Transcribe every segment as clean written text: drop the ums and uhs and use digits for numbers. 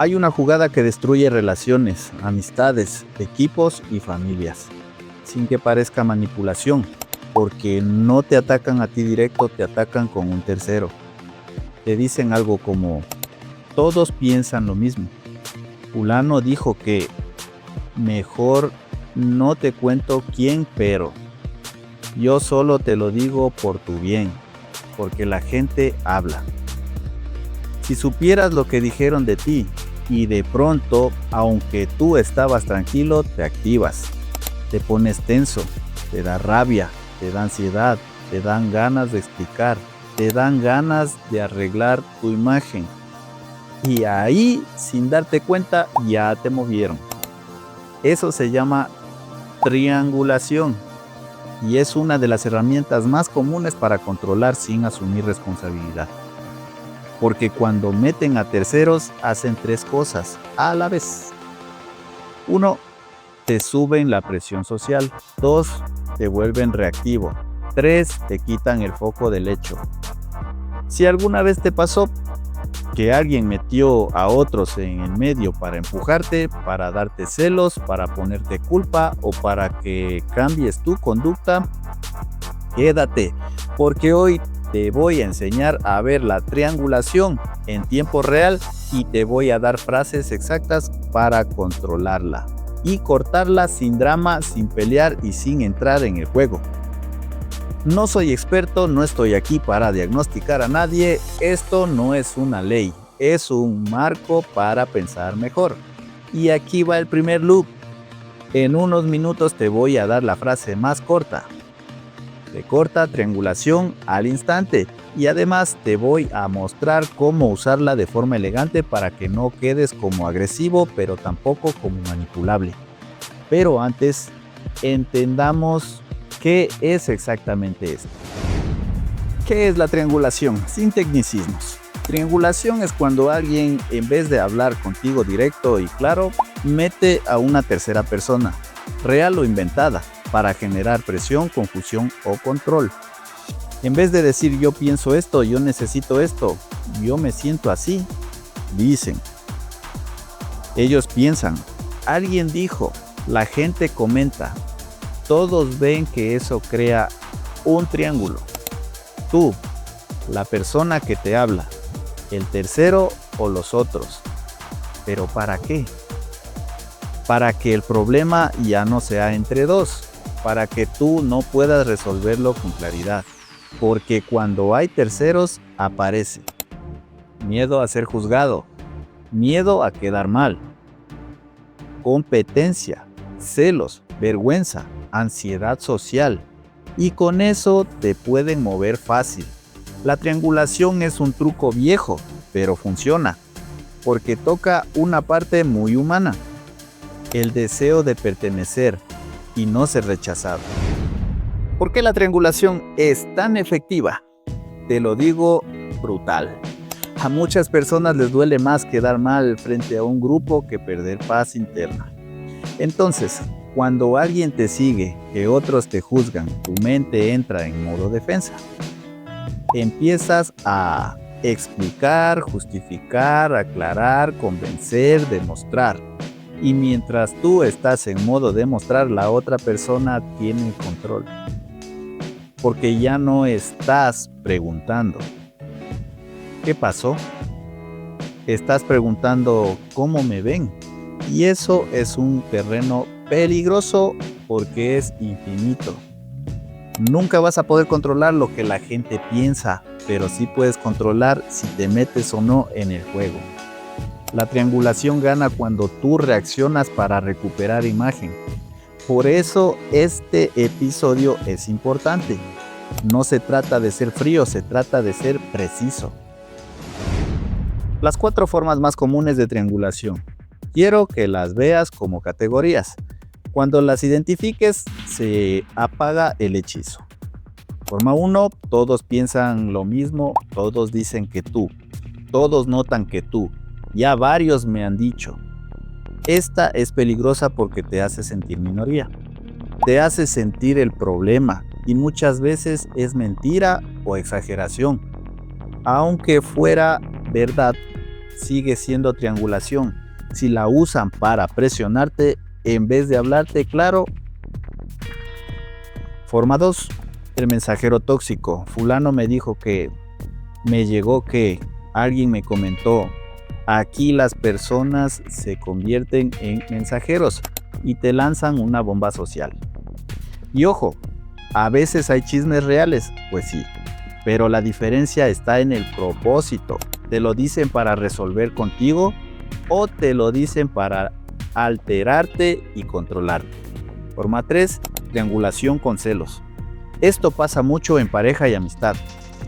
Hay una jugada que destruye relaciones, amistades, equipos y familias, sin que parezca manipulación, porque no te atacan a ti directo, te atacan con un tercero. Te dicen algo como, todos piensan lo mismo. Fulano dijo que, mejor no te cuento quién, pero yo solo te lo digo por tu bien, porque la gente habla. Si supieras lo que dijeron de ti, y de pronto, aunque tú estabas tranquilo, te activas, te pones tenso, te da rabia, te da ansiedad, te dan ganas de explicar, te dan ganas de arreglar tu imagen. Y ahí, sin darte cuenta, ya te movieron. Eso se llama triangulación y es una de las herramientas más comunes para controlar sin asumir responsabilidad. Porque cuando meten a terceros, hacen tres cosas a la vez. 1. Te suben la presión social. 2. Te vuelven reactivo. 3. Te quitan el foco del hecho. Si alguna vez te pasó que alguien metió a otros en el medio para empujarte, para darte celos, para ponerte culpa o para que cambies tu conducta, quédate, porque hoy te voy a enseñar a ver la triangulación en tiempo real y te voy a dar frases exactas para controlarla y cortarla sin drama, sin pelear y sin entrar en el juego. No soy experto, no estoy aquí para diagnosticar a nadie, esto no es una ley, es un marco para pensar mejor. Y aquí va el primer loop. En unos minutos te voy a dar la frase más corta. De corta triangulación al instante y además te voy a mostrar cómo usarla de forma elegante para que no quedes como agresivo pero tampoco como manipulable. Pero antes, entendamos qué es exactamente esto. ¿Qué es la triangulación? Sin tecnicismos. Triangulación es cuando alguien, en vez de hablar contigo directo y claro, mete a una tercera persona, real o inventada, para generar presión, confusión o control. En vez de decir yo pienso esto, yo necesito esto, yo me siento así, dicen. Ellos piensan, alguien dijo, la gente comenta, todos ven que eso crea un triángulo. Tú, la persona que te habla, el tercero o los otros. ¿Pero para qué? Para que el problema ya no sea entre dos. Para que tú no puedas resolverlo con claridad. Porque cuando hay terceros, aparece miedo a ser juzgado, miedo a quedar mal, competencia, celos, vergüenza, ansiedad social. Y con eso te pueden mover fácil. La triangulación es un truco viejo, pero funciona, porque toca una parte muy humana, el deseo de pertenecer y no ser rechazado. ¿Por qué la triangulación es tan efectiva? Te lo digo brutal. A muchas personas les duele más quedar mal frente a un grupo que perder paz interna. Entonces, cuando alguien te sigue, que otros te juzgan, tu mente entra en modo defensa. Empiezas a explicar, justificar, aclarar, convencer, demostrar. Y mientras tú estás en modo demostrar, la otra persona tiene el control. Porque ya no estás preguntando, ¿qué pasó? Estás preguntando, ¿cómo me ven? Y eso es un terreno peligroso porque es infinito. Nunca vas a poder controlar lo que la gente piensa, pero sí puedes controlar si te metes o no en el juego. La triangulación gana cuando tú reaccionas para recuperar imagen. Por eso este episodio es importante. No se trata de ser frío, se trata de ser preciso. Las 4 formas más comunes de triangulación. Quiero que las veas como categorías. Cuando las identifiques, se apaga el hechizo. Forma 1, todos piensan lo mismo, todos dicen que tú, todos notan que tú, ya varios me han dicho. Esta es peligrosa porque te hace sentir minoría, te hace sentir el problema y muchas veces es mentira o exageración. Aunque fuera verdad, sigue siendo triangulación. Si la usan para presionarte en vez de hablarte claro. Forma 2. El mensajero tóxico. Fulano me dijo que, me llegó que, alguien me comentó. Aquí las personas se convierten en mensajeros y te lanzan una bomba social. Y ojo, a veces hay chismes reales, pues sí, pero la diferencia está en el propósito. ¿Te lo dicen para resolver contigo o te lo dicen para alterarte y controlarte? Forma 3. Triangulación con celos. Esto pasa mucho en pareja y amistad.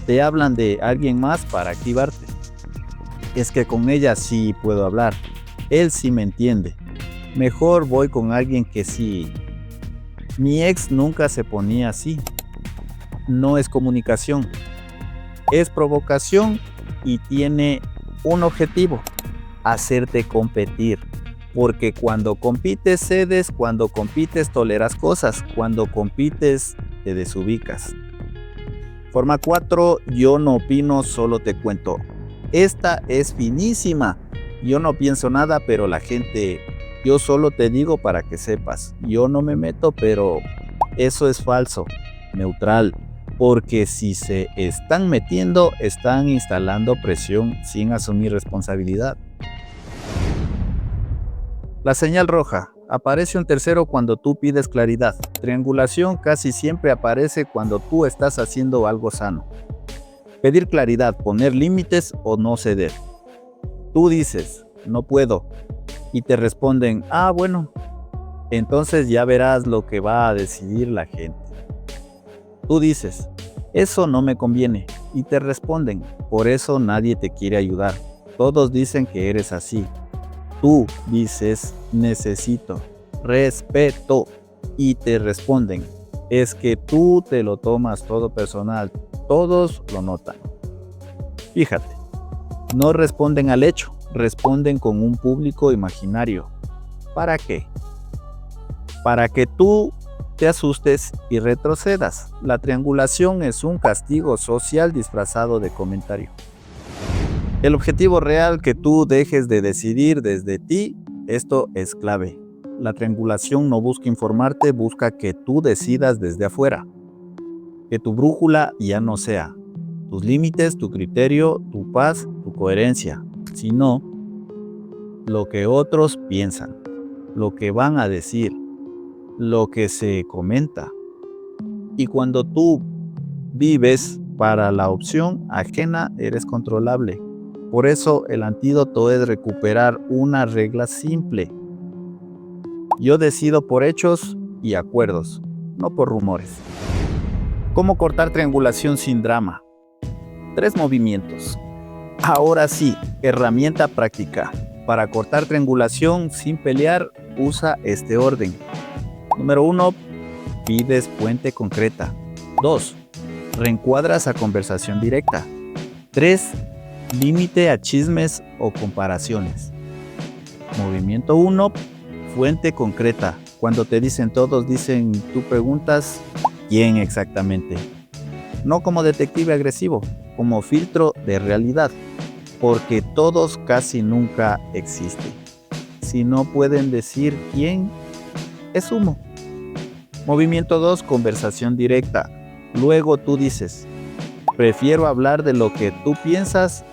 Te hablan de alguien más para activarte. Es que con ella sí puedo hablar. Él sí me entiende. Mejor voy con alguien que sí. Mi ex nunca se ponía así. No es comunicación. Es provocación y tiene un objetivo: hacerte competir. Porque cuando compites cedes, cuando compites toleras cosas, cuando compites te desubicas. Forma 4. Yo no opino, solo te cuento. Esta es finísima. Yo no pienso nada, pero la gente... Yo solo te digo para que sepas. Yo no me meto, pero eso es falso. Neutral. Porque si se están metiendo, están instalando presión sin asumir responsabilidad. La señal roja. Aparece un tercero cuando tú pides claridad. Triangulación casi siempre aparece cuando tú estás haciendo algo sano. Pedir claridad, poner límites o no ceder. Tú dices, no puedo. Y te responden, bueno, entonces ya verás lo que va a decidir la gente. Tú dices, eso no me conviene. Y te responden, por eso nadie te quiere ayudar. Todos dicen que eres así. Tú dices, necesito respeto. Y te responden, es que tú te lo tomas todo personal. Todos lo notan. Fíjate, no responden al hecho, responden con un público imaginario. ¿Para qué? Para que tú te asustes y retrocedas. La triangulación es un castigo social disfrazado de comentario. El objetivo real: que tú dejes de decidir desde ti. Esto es clave. La triangulación no busca informarte, busca que tú decidas desde afuera. Que tu brújula ya no sea tus límites, tu criterio, tu paz, tu coherencia, sino lo que otros piensan, lo que van a decir, lo que se comenta. Y cuando tú vives para la opción ajena, eres controlable. Por eso el antídoto es recuperar una regla simple. Yo decido por hechos y acuerdos, no por rumores. ¿Cómo cortar triangulación sin drama? 3 movimientos. Ahora sí, herramienta práctica. Para cortar triangulación sin pelear, usa este orden. Número 1. Pides puente concreta. 2. Reencuadras a conversación directa. 3. Límite a chismes o comparaciones. Movimiento 1. Fuente concreta. Cuando te dicen todos, dicen, tú preguntas, ¿quién exactamente? No como detective agresivo, como filtro de realidad, porque todos casi nunca existen. Si no pueden decir quién, es humo. Movimiento 2, conversación directa. Luego tú dices, prefiero hablar de lo que tú piensas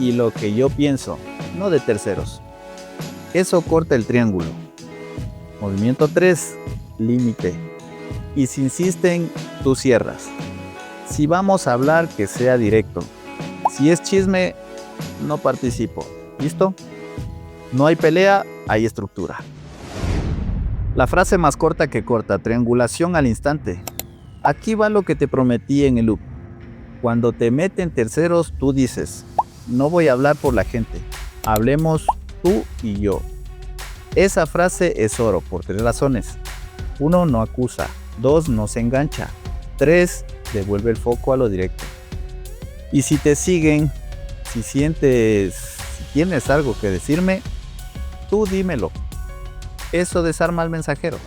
y lo que yo pienso, no de terceros. Eso corta el triángulo. Movimiento 3, límite. Y si insisten, tú cierras. Si vamos a hablar, que sea directo. Si es chisme, no participo. ¿Listo? No hay pelea, hay estructura. La frase más corta que corta: triangulación al instante. Aquí va lo que te prometí en el loop. Cuando te meten terceros, tú dices, no voy a hablar por la gente. Hablemos tú y yo. Esa frase es oro por 3 razones. 1, no acusa. 2, no se engancha. 3, devuelve el foco a lo directo. Y si te siguen, si tienes algo que decirme, tú dímelo. Eso desarma al mensajero.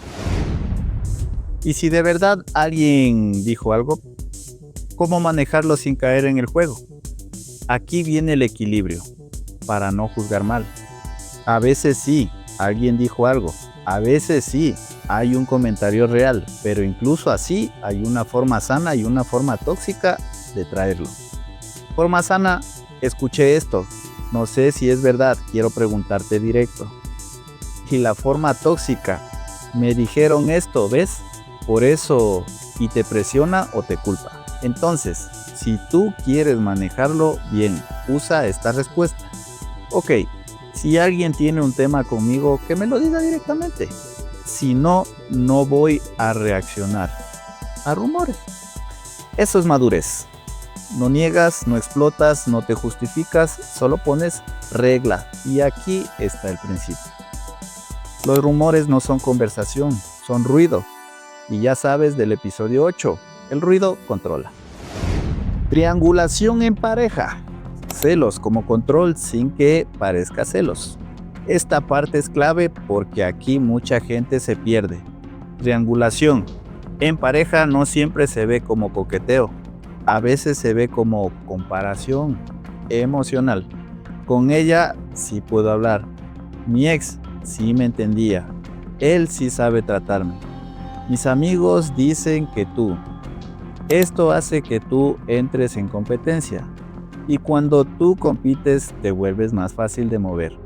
Y si de verdad alguien dijo algo, ¿cómo manejarlo sin caer en el juego? Aquí viene el equilibrio. para no juzgar mal. A veces sí, alguien dijo algo. A veces sí, hay un comentario real, pero incluso así hay una forma sana y una forma tóxica de traerlo. Forma sana, escuché esto. No sé si es verdad, quiero preguntarte directo. Y la forma tóxica, me dijeron esto, ¿ves? Por eso, y te presiona o te culpa. Entonces, si tú quieres manejarlo bien, usa esta respuesta. Ok, si alguien tiene un tema conmigo, que me lo diga directamente. Si no, no voy a reaccionar a rumores. Eso es madurez. No niegas, no explotas, no te justificas, solo pones regla. Y aquí está el principio. Los rumores no son conversación, son ruido. Y ya sabes del episodio 8, el ruido controla. Triangulación en pareja. Celos como control sin que parezca celos. Esta parte es clave porque aquí mucha gente se pierde. Triangulación en pareja no siempre se ve como coqueteo. A veces se ve como comparación emocional. Con ella sí puedo hablar. Mi ex sí me entendía. Él sí sabe tratarme. Mis amigos dicen que tú. Esto hace que tú entres en competencia. Y cuando tú compites te vuelves más fácil de mover.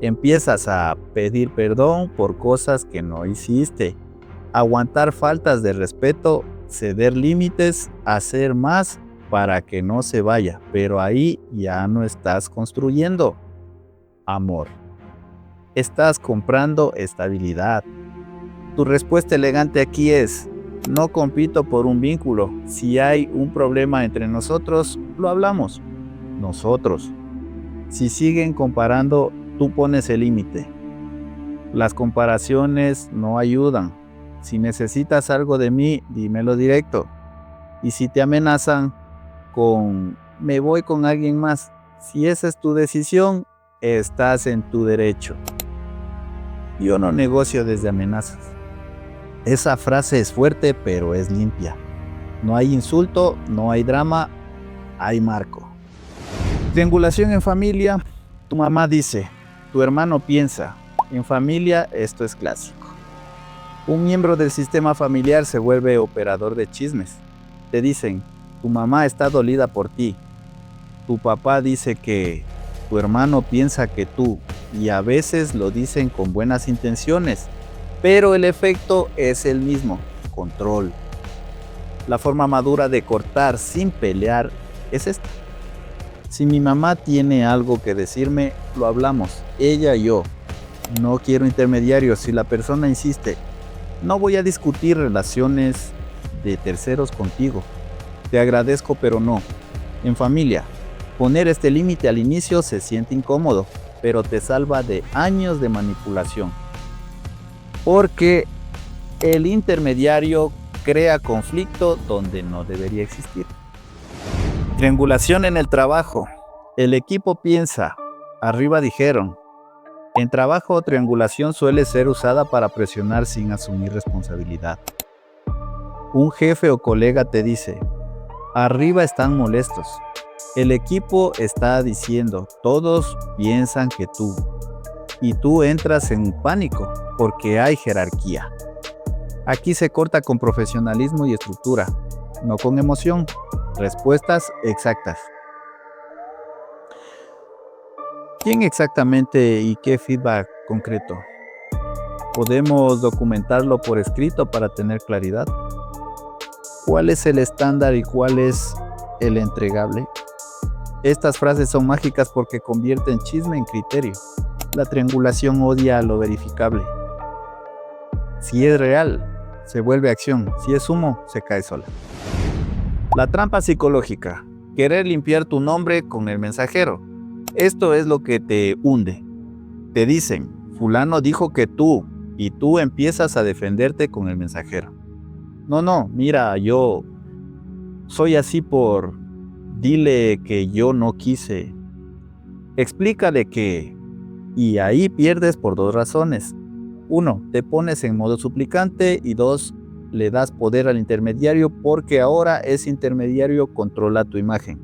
Empiezas a pedir perdón por cosas que no hiciste. Aguantar faltas de respeto, ceder límites, hacer más para que no se vaya. Pero ahí ya no estás construyendo amor. Estás comprando estabilidad. Tu respuesta elegante aquí es: no compito por un vínculo. Si hay un problema entre nosotros, lo hablamos. Nosotros. Si siguen comparando, tú pones el límite. Las comparaciones no ayudan. Si necesitas algo de mí, dímelo directo. Y si te amenazan con me voy con alguien más, si esa es tu decisión, estás en tu derecho. Yo no negocio desde amenazas. Esa frase es fuerte, pero es limpia. No hay insulto, no hay drama, hay marco. Triangulación en familia. Tu mamá dice, tu hermano piensa. En familia esto es clásico. Un miembro del sistema familiar se vuelve operador de chismes. Te dicen, tu mamá está dolida por ti. Tu papá dice que tu hermano piensa que tú, y a veces lo dicen con buenas intenciones, pero el efecto es el mismo, control. La forma madura de cortar sin pelear es esta. Si mi mamá tiene algo que decirme, lo hablamos, ella y yo. No quiero intermediarios. Si la persona insiste, no voy a discutir relaciones de terceros contigo. Te agradezco, pero no. En familia, poner este límite al inicio se siente incómodo, pero te salva de años de manipulación. Porque el intermediario crea conflicto donde no debería existir. Triangulación en el trabajo. El equipo piensa, arriba dijeron. En trabajo, triangulación suele ser usada para presionar sin asumir responsabilidad. Un jefe o colega te dice, arriba están molestos. El equipo está diciendo, todos piensan que tú. Y tú entras en pánico porque hay jerarquía. Aquí se corta con profesionalismo y estructura, no con emoción. Respuestas exactas. ¿Quién exactamente y qué feedback concreto? ¿Podemos documentarlo por escrito para tener claridad? ¿Cuál es el estándar y cuál es el entregable? Estas frases son mágicas porque convierten chisme en criterio. La triangulación odia lo verificable. Si es real, se vuelve acción. Si es humo, se cae sola. La trampa psicológica. Querer limpiar tu nombre con el mensajero. Esto es lo que te hunde. Te dicen, fulano dijo que tú, y tú empiezas a defenderte con el mensajero. No, mira, yo soy así por... Dile que yo no quise. Explícale que... Y ahí pierdes por dos razones. 1, te pones en modo suplicante y 2, le das poder al intermediario porque ahora ese intermediario controla tu imagen.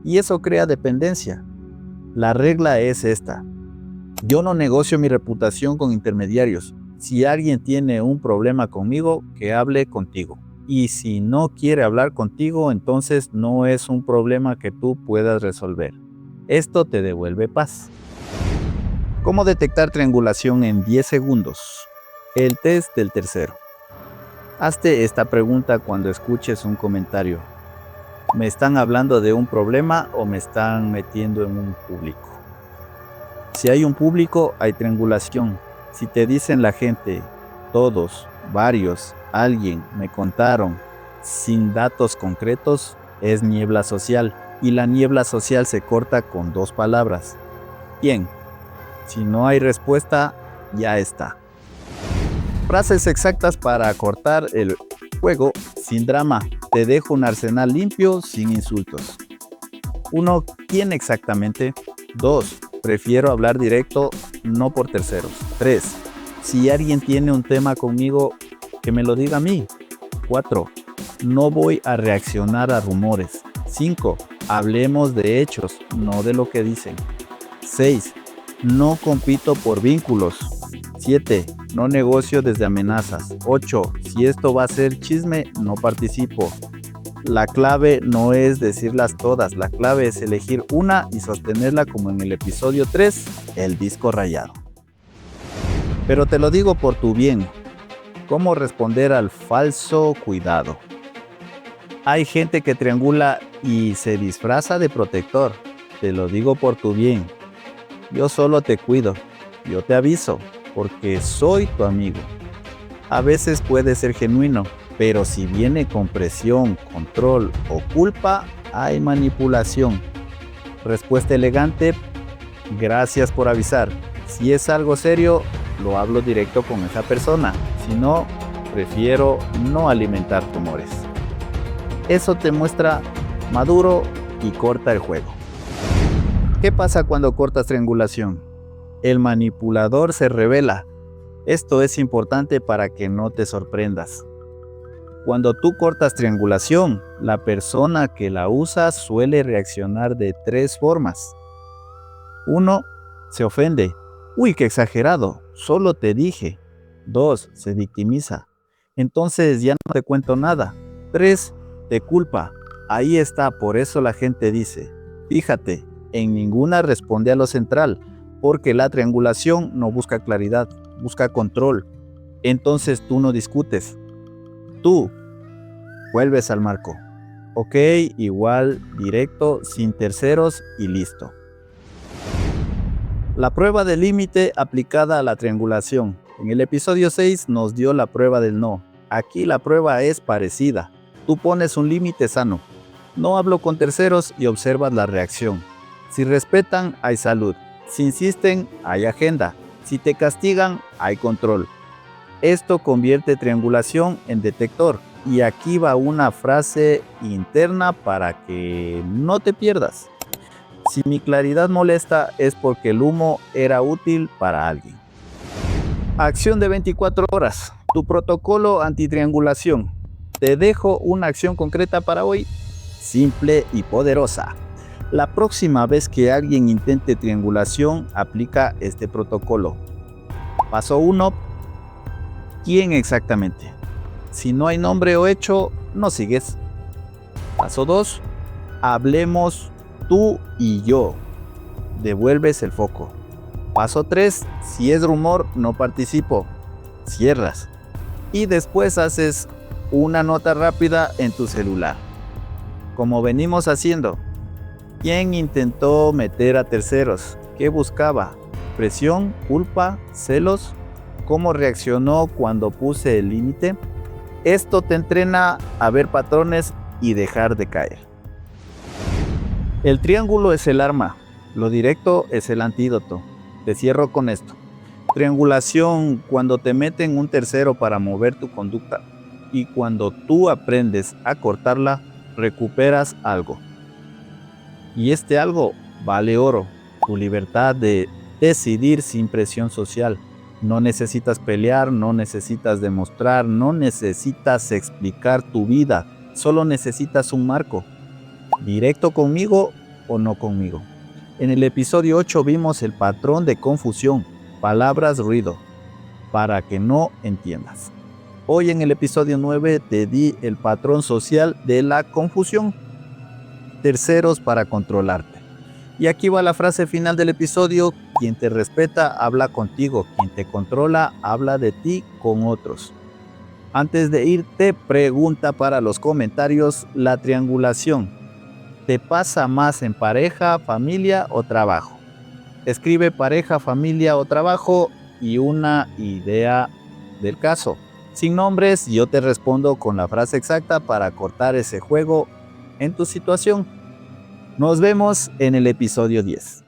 Y eso crea dependencia. La regla es esta. Yo no negocio mi reputación con intermediarios. Si alguien tiene un problema conmigo, que hable contigo. Y si no quiere hablar contigo, entonces no es un problema que tú puedas resolver. Esto te devuelve paz. ¿Cómo detectar triangulación en 10 segundos? El test del tercero. Hazte esta pregunta cuando escuches un comentario. ¿Me están hablando de un problema o me están metiendo en un público? Si hay un público, hay triangulación. Si te dicen la gente, todos, varios, alguien, me contaron, sin datos concretos, es niebla social. Y la niebla social se corta con 2 palabras. ¿Quién? Si no hay respuesta, ya está. Frases exactas para cortar el fuego sin drama. Te dejo un arsenal limpio, sin insultos. 1. ¿Quién exactamente? 2. Prefiero hablar directo, no por terceros. 3. Si alguien tiene un tema conmigo, que me lo diga a mí. 4. No voy a reaccionar a rumores. 5. Hablemos de hechos, no de lo que dicen. 6. No compito por vínculos. 7. No negocio desde amenazas. 8. Si esto va a ser chisme, no participo. La clave no es decirlas todas, la clave es elegir una y sostenerla como en el episodio 3, el disco rayado. Pero te lo digo por tu bien. ¿Cómo responder al falso cuidado? Hay gente que triangula y se disfraza de protector. Te lo digo por tu bien. Yo solo te cuido. Yo te aviso, porque soy tu amigo. A veces puede ser genuino, pero si viene con presión, control o culpa, hay manipulación. Respuesta elegante: gracias por avisar. Si es algo serio, lo hablo directo con esa persona. Si no, prefiero no alimentar rumores. Eso te muestra maduro y corta el juego. ¿Qué pasa cuando cortas triangulación? El manipulador se revela. Esto es importante para que no te sorprendas. Cuando tú cortas triangulación, la persona que la usa suele reaccionar de 3 formas. 1. Se ofende. Uy, qué exagerado, solo te dije. 2. Se victimiza. Entonces ya no te cuento nada. 3. Te culpa. Ahí está, por eso la gente dice, fíjate, en ninguna responde a lo central, porque la triangulación no busca claridad, busca control. Entonces tú no discutes. Tú vuelves al marco. Ok, igual, directo, sin terceros y listo. La prueba del límite aplicada a la triangulación. En el episodio 6 nos dio la prueba del no. Aquí la prueba es parecida. Tú pones un límite sano. No hablo con terceros y observas la reacción. Si respetan, hay salud. Si insisten, hay agenda. Si te castigan, hay control. Esto convierte triangulación en detector. Y aquí va una frase interna para que no te pierdas. Si mi claridad molesta es porque el humo era útil para alguien. Acción de 24 horas. Tu protocolo antitriangulación. Te dejo una acción concreta para hoy, simple y poderosa. La próxima vez que alguien intente triangulación, aplica este protocolo. Paso 1. ¿Quién exactamente? Si no hay nombre o hecho, no sigues. Paso 2. Hablemos tú y yo. Devuelves el foco. Paso 3. Si es rumor, no participo. Cierras. Y después haces una nota rápida en tu celular. Como venimos haciendo. ¿Quién intentó meter a terceros? ¿Qué buscaba? ¿Presión? ¿Culpa? ¿Celos? ¿Cómo reaccionó cuando puse el límite? Esto te entrena a ver patrones y dejar de caer. El triángulo es el arma, lo directo es el antídoto. Te cierro con esto. Triangulación, cuando te meten un tercero para mover tu conducta y cuando tú aprendes a cortarla, recuperas algo. Y este algo vale oro, tu libertad de decidir sin presión social. No necesitas pelear, no necesitas demostrar, no necesitas explicar tu vida, solo necesitas un marco. ¿Directo conmigo o no conmigo? En el episodio 8 vimos el patrón de confusión, palabras ruido, para que no entiendas. Hoy en el episodio 9 te di el patrón social de la confusión, terceros para controlarte. Y aquí va la frase final del episodio: quien te respeta habla contigo, quien te controla habla de ti con otros. Antes de irte, pregunta para los comentarios: la triangulación, ¿te pasa más en pareja, familia o trabajo? Escribe pareja, familia o trabajo y una idea del caso. Sin nombres, yo te respondo con la frase exacta para cortar ese juego en tu situación. Nos vemos en el episodio 10.